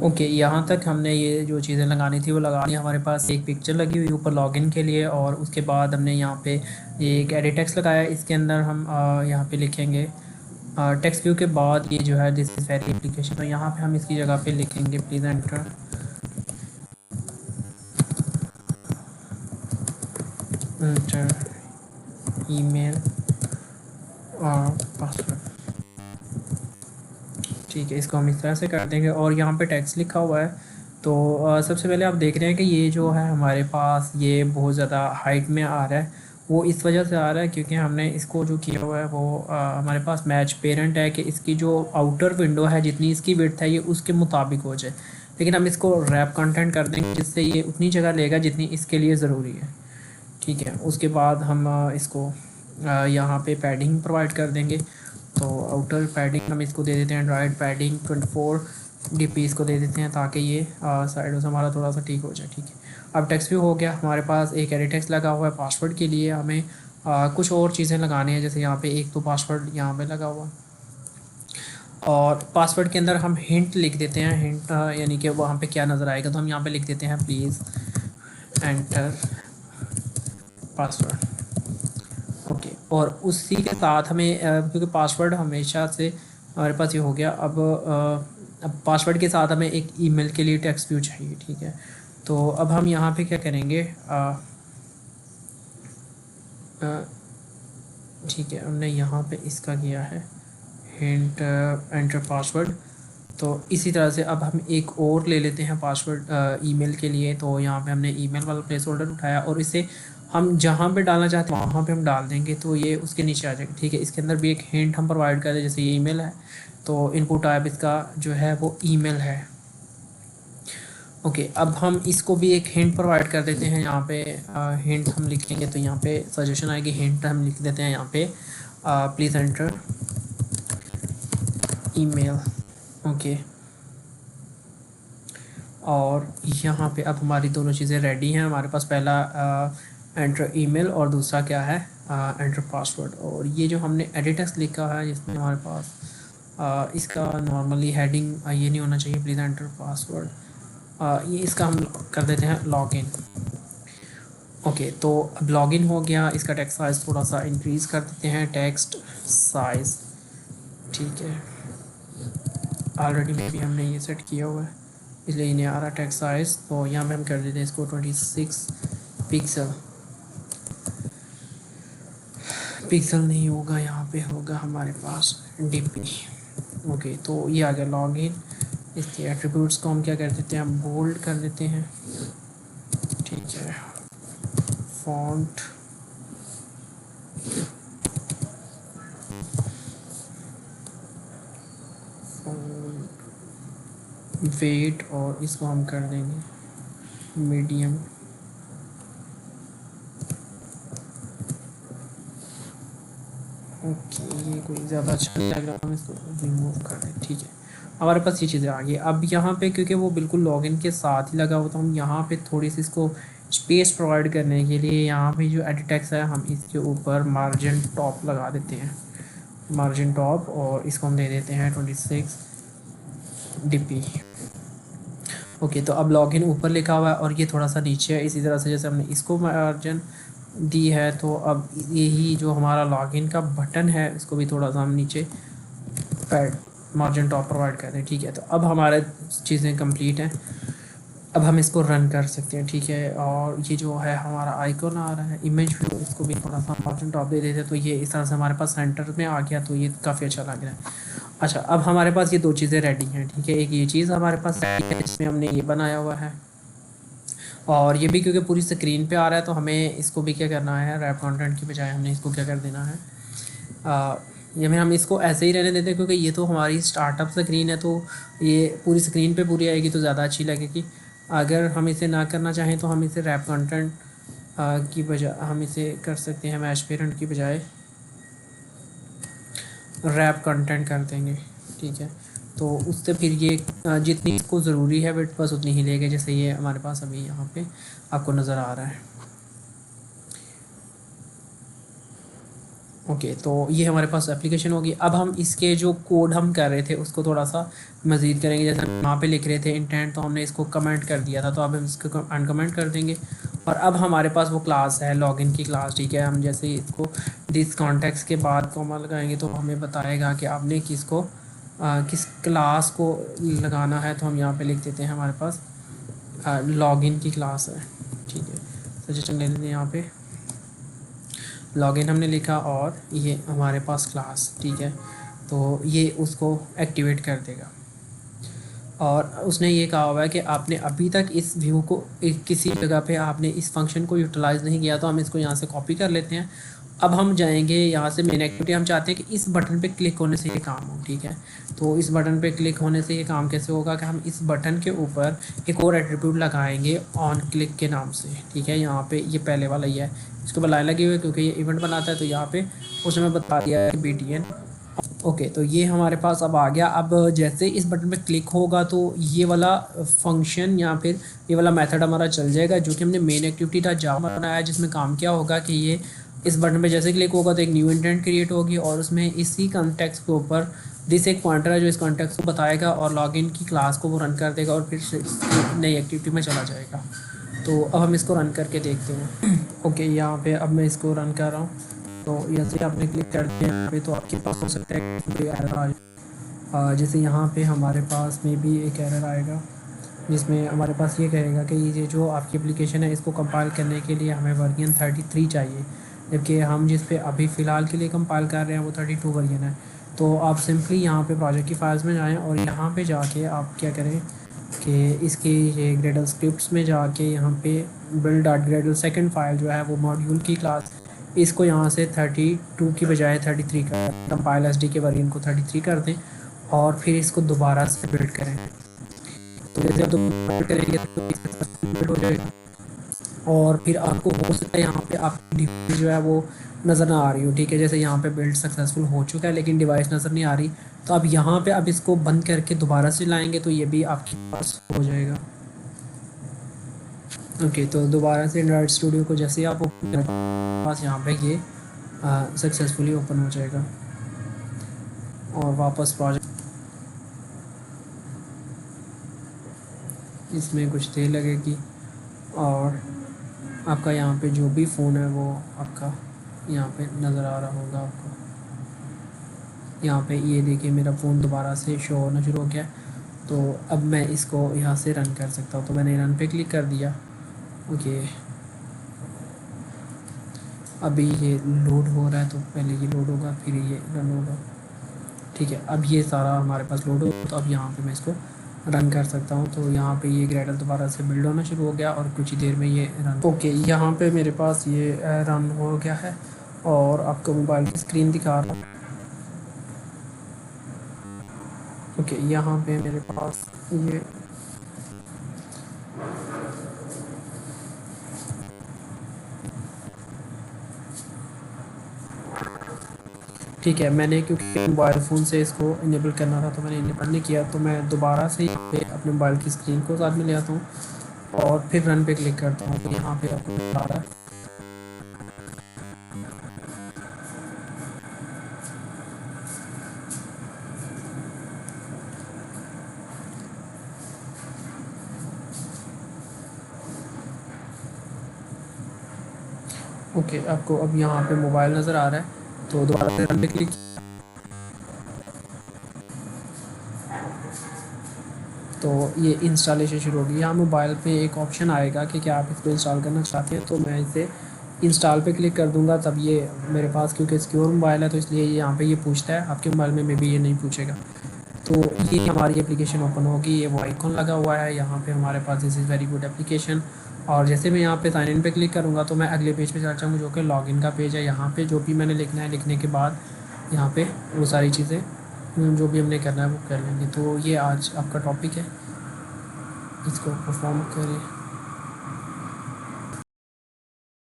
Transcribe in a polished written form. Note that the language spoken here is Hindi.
ओके, यहाँ तक हमने ये जो चीज़ें लगानी थी वो लगा ली। हमारे पास एक पिक्चर लगी हुई ऊपर लॉगिन के लिए, और उसके बाद हमने यहाँ पे एक एडिट टेक्स्ट लगाया। इसके अंदर हम यहाँ पे लिखेंगे टेक्स्ट व्यू के बाद ये जो है दिस इज़ वेरी एप्लीकेशन, तो यहाँ पे हम इसकी जगह पे लिखेंगे प्लीज़ एंटर ईमेल और पासवर्ड। ठीक है, इसको हम इस तरह से कर देंगे और यहाँ पे टेक्स्ट लिखा हुआ है। तो सबसे पहले आप देख रहे हैं कि ये जो है हमारे पास ये बहुत ज़्यादा हाइट में आ रहा है। वो इस वजह से आ रहा है क्योंकि हमने इसको जो किया हुआ है वो हमारे पास मैच पेरेंट है कि इसकी जो आउटर विंडो है जितनी इसकी विड्थ है ये उसके मुताबिक हो जाए। लेकिन हम इसको रैप कंटेंट कर देंगे जिससे ये उतनी जगह लेगा जितनी इसके लिए ज़रूरी है। ठीक है, उसके बाद हम इसको यहाँ पे पैडिंग प्रोवाइड कर देंगे। तो आउटर पैडिंग हम इसको दे देते हैं एंड्रॉयड पैडिंग 24 DP इसको दे देते हैं ताकि ये साइडों से हमारा थोड़ा सा ठीक हो जाए। ठीक है, अब टेक्स्ट भी हो गया। हमारे पास एक एडिट टेक्स्ट लगा हुआ है। पासवर्ड के लिए हमें कुछ और चीज़ें लगानी है, जैसे यहाँ पे एक तो पासवर्ड यहाँ पे लगा हुआ, और पासवर्ड के अंदर हम हिंट लिख देते हैं। हिंट यानी कि वहाँ पे क्या नज़र आएगा, तो हम यहाँ पे लिख देते हैं प्लीज़ एंटर पासवर्ड। ओके, और उसी के साथ हमें क्योंकि पासवर्ड हमेशा से हमारे पास ये हो गया, अब पासवर्ड के साथ हमें एक ईमेल के लिए टेक्स्ट व्यू चाहिए। ठीक है, तो अब हम यहाँ पे क्या करेंगे, ठीक है, हमने यहाँ पे इसका किया है हिंट एंटर पासवर्ड। तो इसी तरह से अब हम एक और ले लेते हैं पासवर्ड ईमेल के लिए। तो यहाँ पे हमने ईमेल वाला प्लेस होल्डर उठाया और इसे हम जहाँ पे डालना चाहते हैं वहाँ पे हम डाल देंगे, तो ये उसके नीचे आ जाएगा। ठीक है, इसके अंदर भी एक हिंट हम प्रोवाइड कर दें, जैसे ये ईमेल है तो इनपुट टाइप इसका जो है वो ईमेल है। ओके, अब हम इसको भी एक हिंट प्रोवाइड कर देते हैं। यहाँ पे हिंट हम लिखेंगे तो यहाँ पे सजेशन आएगी, हिंट हम लिख देते हैं यहाँ पे प्लीज़ एंटर ईमेल। ओके, और यहाँ पे अब हमारी दोनों चीज़ें रेडी हैं। हमारे पास पहला एंटर ईमेल और दूसरा क्या है एंटर पासवर्ड। और ये जो हमने एडिट टेक्स्ट लिखा है जिसमें हमारे पास इसका नॉर्मली हेडिंग ये नहीं होना चाहिए, प्लीज़ एंटर पासवर्ड, ये इसका हम कर देते हैं लॉगिन। ओके, तो अब लॉगिन हो गया। इसका टेक्स्ट साइज़ थोड़ा सा इंक्रीज़ कर देते हैं, टेक्स्ट साइज़। ठीक है, ऑलरेडी मे भी हमने ये सेट किया हुआ है इसलिए इन्हें आ रहा टेक्स्ट साइज़। तो यहाँ पे हम कर देते हैं इसको 26 पिक्सल। पिक्सल नहीं होगा, यहाँ पे होगा हमारे पास DP। ओके, तो ये आ गया लॉगिन। इसके एट्रीब्यूट्स को हम क्या कर देते हैं, बोल्ड कर देते हैं। ठीक है, फॉन्ट वेट, और इसको हम कर देंगे मीडियम। ओके, ये कोई ज़्यादा अच्छा नहीं लग रहा, हम इसको रिमूव कर दें। ठीक है, हमारे पास ये चीज़ें आ गई। अब यहाँ पे क्योंकि वो बिल्कुल लॉगिन के साथ ही लगा हुआ, तो हम यहाँ पे थोड़ी सी इसको स्पेस प्रोवाइड करने के लिए यहाँ पे जो एडिट टेक्स्ट है हम इसके ऊपर मार्जिन टॉप लगा देते हैं, मार्जिन टॉप, और इसको हम दे देते हैं 26 DP। ओके, तो अब लॉगिन ऊपर लिखा हुआ है और ये थोड़ा सा नीचे है। इसी तरह से जैसे हमने इसको मार्जिन दी है, तो अब यही जो हमारा लॉगिन का बटन है इसको भी थोड़ा सा हम नीचे पैड मार्जिन टॉप प्रोवाइड कर दें। ठीक है, तो अब हमारे चीज़ें कंप्लीट हैं। अब हम इसको रन कर सकते हैं। ठीक है, और ये जो है हमारा आइकॉन आ रहा है इमेज व्यू, इसको भी थोड़ा सा मार्जिन टॉप दे देते तो ये इस तरह से हमारे पास सेंटर में आ गया, तो ये काफ़ी अच्छा लग रहा है। अच्छा, अब हमारे पास ये दो चीज़ें रेडी हैं। ठीक है, एक ये चीज़ हमारे पास रेडी है जिसमें हमने ये बनाया हुआ है, और ये भी क्योंकि पूरी स्क्रीन पे आ रहा है तो हमें इसको भी क्या करना है, रैप कंटेंट की बजाय हमने इसको क्या कर देना है, या फिर हम इसको ऐसे ही रहने देते हैं क्योंकि ये तो हमारी स्टार्टअप स्क्रीन है, तो ये पूरी स्क्रीन पे पूरी आएगी तो ज़्यादा अच्छी लगेगी। अगर हम इसे ना करना चाहें तो हम इसे रैप कंटेंट की बजाय हम इसे कर सकते हैं मैच पेरेंट की बजाय रैप कंटेंट कर देंगे। ठीक है, तो उससे फिर ये जितनी इसको ज़रूरी है बट बस उतनी ही लेगा, जैसे ये हमारे पास अभी यहाँ पे आपको नज़र आ रहा है। ओके, तो ये हमारे पास एप्लीकेशन होगी। अब हम इसके जो कोड हम कर रहे थे उसको थोड़ा सा मज़ीद करेंगे। जैसे हम वहाँ पे लिख रहे थे इंटेंट, तो हमने इसको कमेंट कर दिया था, तो अब हम इसको अनकमेंट कर देंगे। और अब हमारे पास वो क्लास है लॉगिन की क्लास, ठीक है। हम जैसे ही इसको दिस कॉन्टेक्स्ट के बाद कॉमा लगाएंगे तो हमें बताएगा कि आपने किस क्लास को लगाना है। तो हम यहाँ पे लिख देते हैं हमारे पास लॉगिन की क्लास है, ठीक है। सजेशन ले लेते हैं यहाँ पे लॉगिन हमने लिखा और ये हमारे पास क्लास, ठीक है। तो ये उसको एक्टिवेट कर देगा। और उसने ये कहा हुआ है कि आपने अभी तक इस व्यू को किसी जगह पे आपने इस फंक्शन को यूटिलाइज़ नहीं किया, तो हम इसको यहाँ से कॉपी कर लेते हैं। अब हम जाएंगे यहाँ से मेन एक्टिविटी, हम चाहते हैं कि इस बटन पे क्लिक होने से ये काम हो, ठीक है। तो इस बटन पे क्लिक होने से ये काम कैसे होगा कि हम इस बटन के ऊपर एक और एट्रीब्यूट लगाएंगे ऑन क्लिक के नाम से, ठीक है। यहाँ पे ये पहले वाला ही है, इसके ऊपर लाइन लगी हुई है क्योंकि ये इवेंट बनाता है। तो यहाँ पे उसने बता दिया है BTN। ओके, तो ये हमारे पास अब आ गया। अब जैसे इस बटन पे क्लिक होगा तो ये वाला फंक्शन या फिर ये वाला मेथड हमारा चल जाएगा, जो कि हमने मेन एक्टिविटी था जावा बनाया, जिसमें काम क्या होगा कि ये इस बटन पे जैसे क्लिक होगा तो एक न्यू इंटेंट क्रिएट होगी और उसमें इसी कॉन्टेक्स्ट के ऊपर दिस एक पॉइंटर है जो इस कॉन्टेक्स्ट को बताएगा और लॉगिन की क्लास को वो रन कर देगा और फिर से नई एक्टिविटी में चला जाएगा। तो अब हम इसको रन करके देखते हैं। ओके, यहाँ पे अब मैं इसको रन कर रहा हूँ। तो जैसे आपने क्लिक कर दिया यहाँ पे, तो आपके पास हो सकता है कोई एरर आ जाए। जैसे यहाँ पे हमारे पास में भी एक एरर आएगा जिसमें हमारे पास ये कहेगा कि ये जो आपकी एप्लीकेशन है इसको कंपाइल करने के लिए हमें वर्जन 33 चाहिए, जबकि हम जिस पे अभी फ़िलहाल के लिए कंपाइल कर रहे हैं वो 32 वर्जन है। तो आप सिंपली यहाँ पे प्रोजेक्ट की फाइल्स में जाएँ और यहाँ पे जाके आप क्या करें कि इसके ये ग्रेडल स्क्रिप्ट्स में जाके यहाँ पे build.gradle सेकंड फाइल जो है वो मॉड्यूल की क्लास, इसको यहाँ से 32 की बजाय 33 कर, कंपाइल SD के वर्जन को 33 कर दें और फिर इसको दोबारा से बिल्ड करें। तो जैसे आप दोबारा बिल्ड करेंगे तो बिल्ड हो जाएगा और फिर आपको हो सकता है यहाँ पे आपकी डिवाइस जो है वो नज़र ना आ रही हो, ठीक है। जैसे यहाँ पे बिल्ड सक्सेसफुल हो चुका है लेकिन डिवाइस नज़र नहीं आ रही, तो आप यहाँ पे अब इसको बंद करके दोबारा से लाएंगे तो ये भी आपके पास हो जाएगा। ओके, तो दोबारा से एंड्रॉयड स्टूडियो को जैसे आप ओपन करें पास यहाँ पे ये सक्सेसफुली ओपन हो जाएगा और वापस प्रोजेक्ट इसमें कुछ देर लगेगी और आपका यहाँ पे जो भी फ़ोन है वो आपका यहाँ पे नज़र आ रहा होगा आपको। यहाँ पे ये देखिए मेरा फ़ोन दोबारा से शो होना शुरू हो गया। तो अब मैं इसको यहाँ से रन कर सकता हूँ। तो मैंने रन पे क्लिक कर दिया। ओके, अभी ये लोड हो रहा है, तो पहले ये लोड होगा फिर ये रन होगा, ठीक है। अब ये सारा हमारे पास लोड हो, तो अब यहाँ पे मैं इसको रन कर सकता हूँ। तो यहाँ पे ये ग्रेडल दोबारा से बिल्ड होना शुरू हो गया और कुछ ही देर में ये रन। ओके, यहाँ पे मेरे पास ये रन हो गया है और आपको मोबाइल की स्क्रीन दिखा रहा हूँ। ओके, यहाँ पे मेरे पास ये ठीक है। मैंने क्योंकि मोबाइल फ़ोन से इसको इनेबल करना था तो मैंने इनेबल नहीं किया, तो मैं दोबारा से यहाँ पे अपने मोबाइल की स्क्रीन को साथ में ले आता हूँ और फिर रन पे क्लिक करता हूँ। तो यहाँ पे आपको बता रहा है ओके, आपको अब यहाँ पे मोबाइल नज़र आ रहा है। तो दोबारा से रन पे क्लिक, तो ये इंस्टॉलेशन शुरू होगी। यहाँ मोबाइल पे एक ऑप्शन आएगा कि क्या आप इसको इंस्टॉल करना चाहते हैं, तो मैं इसे इंस्टॉल पे क्लिक कर दूंगा। तब ये मेरे पास क्योंकि सिक्योर मोबाइल है तो इसलिए यहाँ पे ये पूछता है। आपके मोबाइल में भी ये नहीं पूछेगा। तो ये हमारी एप्लीकेशन ओपन होगी। ये वो आइकॉन लगा हुआ है यहाँ पे हमारे पास, this is very good application. और जैसे मैं यहाँ पे साइन इन पे क्लिक करूँगा तो मैं अगले पेज पे चला जाऊँगा जो कि लॉगिन का पेज है। यहाँ पे जो भी मैंने लिखना है, लिखने के बाद यहाँ पे वो सारी चीज़ें जो भी हमने करना है वो कर लेंगे। तो ये आज आपका टॉपिक है, इसको परफॉर्म करें।